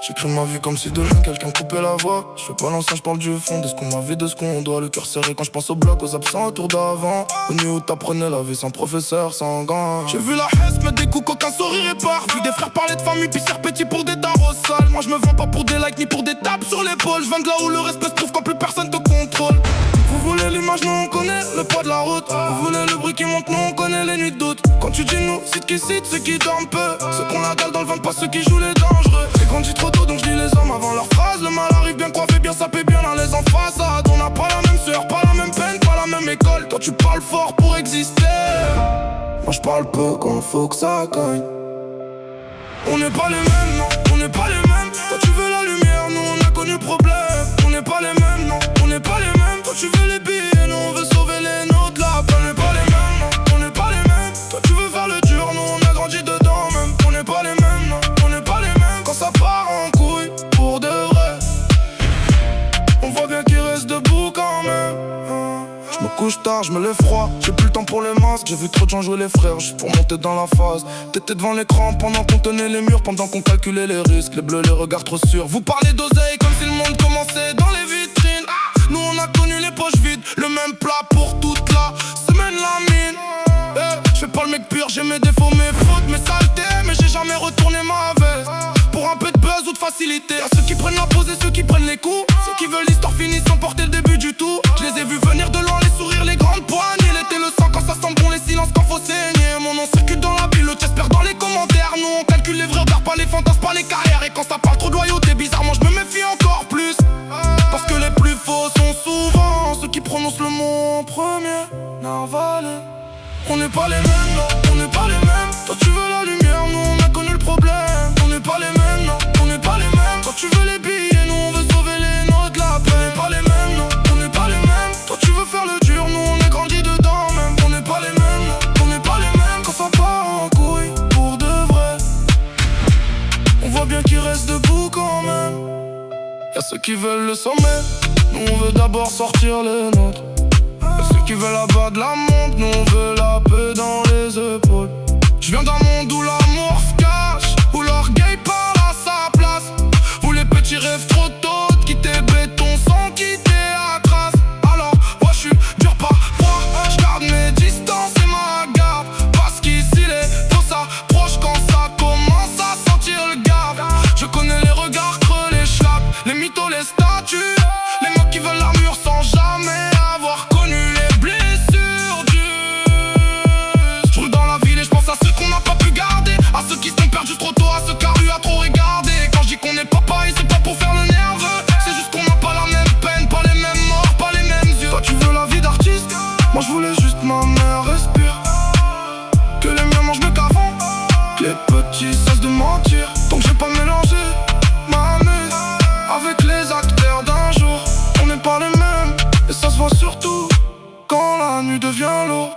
J'écris ma vie comme si de loin quelqu'un coupait la voix. Je fais pas l'ancien, je parle du fond, de ce qu'on m'a vu, de ce qu'on doit. Le cœur serré quand je pense au bloc, aux absents autour d'avant. Venu où t'apprenais la vie sans professeur, sans gants. J'ai vu la haine mettre des coups qu'aucun sourire épars. Vu des frères parler de famille puis c'est petit pour des dards au sale. Moi je me vends pas pour des likes ni pour des tapes sur l'épaule. Je viens de là où le respect se trouve quand plus personne te contrôle. Vous voulez l'image, nous on connaît le poids de la route. Vous voulez le bruit qui monte, nous on connaît les nuits de doute. Quand tu dis nous, cite qui cite, ceux qui dorment peu. Ceux qu'on la dalle dans le ventre, pas ceux qui jouent les dangereux. J'ai grandi trop tôt donc je lis les hommes avant leur phrase. Le mal arrive bien coiffé, bien sapé, bien à l'aise en façade. On n'a pas la même sueur, pas la même peine, pas la même école. Toi tu parles fort pour exister. Moi je parle peu quand faut que ça cogne. On n'est pas les mêmes, non, on n'est pas les mêmes. Toi tu veux la lumière, nous on a connu le problème. On n'est pas les mêmes, non, on n'est pas les mêmes. Toi tu veux les billets, nous on veut sauver les nôtres là. On n'est pas les mêmes, non, on n'est pas les mêmes. Toi tu veux faire le dur, nous on a grandi dedans même. On n'est pas les mêmes, non, on n'est pas les mêmes. Quand ça part en couille, pour de vrai, on voit bien qu'il reste debout quand même. Je me couche tard, je me lève froid. J'ai plus le temps pour les masques, j'ai vu trop de gens jouer les frères. J'suis pour monter dans la phase. T'étais devant l'écran pendant qu'on tenait les murs, pendant qu'on calculait les risques. Les bleus, les regards trop sûrs. Vous parlez d'oseille comme si le monde commençait dans les vitrines. Nous on a connu les poches vides, le même plat pour toute la semaine, la mine. Je fais pas le mec pur, j'ai mes défauts, mes fautes, mes saletés, mais j'ai jamais retourné ma veste. Pour un peu de buzz ou de facilité. À ceux qui prennent la pause et ceux qui prennent les coups. Ceux qui veulent l'histoire finie sans porter le début du tout. Je les ai vus venir de loin, les sourires, les grandes poignées. L'été, le sang quand ça sent bon, les silences quand faut saigner. Mon nom circule dans la ville, le chest perd dans les commentaires. Nous on calcule les vrais regards, pas les fantasmes, pas les carrières. Et quand ça parle trop de loyauté, bizarrement je me méfie encore plus. Parce que les plus faux sont souvent ceux qui prononcent le mot en premier. Narvalé. On n'est pas les mêmes, non, on n'est pas les mêmes. Toi tu veux la lumière, nous on a connu le problème. On n'est pas les mêmes, non, on n'est pas les mêmes. Toi tu veux les billets, nous on veut sauver les nôtres la peine. On n'est pas les mêmes, non, on n'est pas les mêmes. Toi tu veux faire le dur, nous on a grandi dedans même. On n'est pas les mêmes, non, on n'est pas les mêmes. Quand ça part en couille, pour de vrai, on voit bien qu'il reste debout quand même. Y'a ceux qui veulent le sommet, nous on veut d'abord sortir les nôtres. Y'a ceux qui veulent la bas de la montre, nous on veut la paix dans les épaules. Je viens d'un monde où l'amour se cache, où l'orgueil parle à sa place. Où les petits rêves trop tôt, de quitter béton sans quitter la trace. Alors, moi je suis dur par froid, je garde mes distances et ma garde. Parce qu'ici les faux s'approchent quand ça commence à sentir le garde. Je connais les regards creux, les schlaps, les mythos, les statues. Les mecs qui veulent l'armure sans jamais avoir connu les blessures dures. Je roule dans la ville et je pense à ceux qu'on n'a pas pu garder. À ceux qui sont perdus trop tôt, à ceux qu'a eu à trop regarder. Quand je dis qu'on est pas pareil, c'est pas pour faire le nerveux. C'est juste qu'on n'a pas la même peine, pas les mêmes morts, pas les mêmes yeux. Toi tu veux la vie d'artiste, moi je voulais juste ma mère respire. Que les miens mangent mieux qu'avant, que les petits cessent de mentir. Donc j'ai pas mélangé ma muse avec les acteurs d'un jour. On n'est pas les mêmes, et ça se voit surtout quand la nuit devient lourde.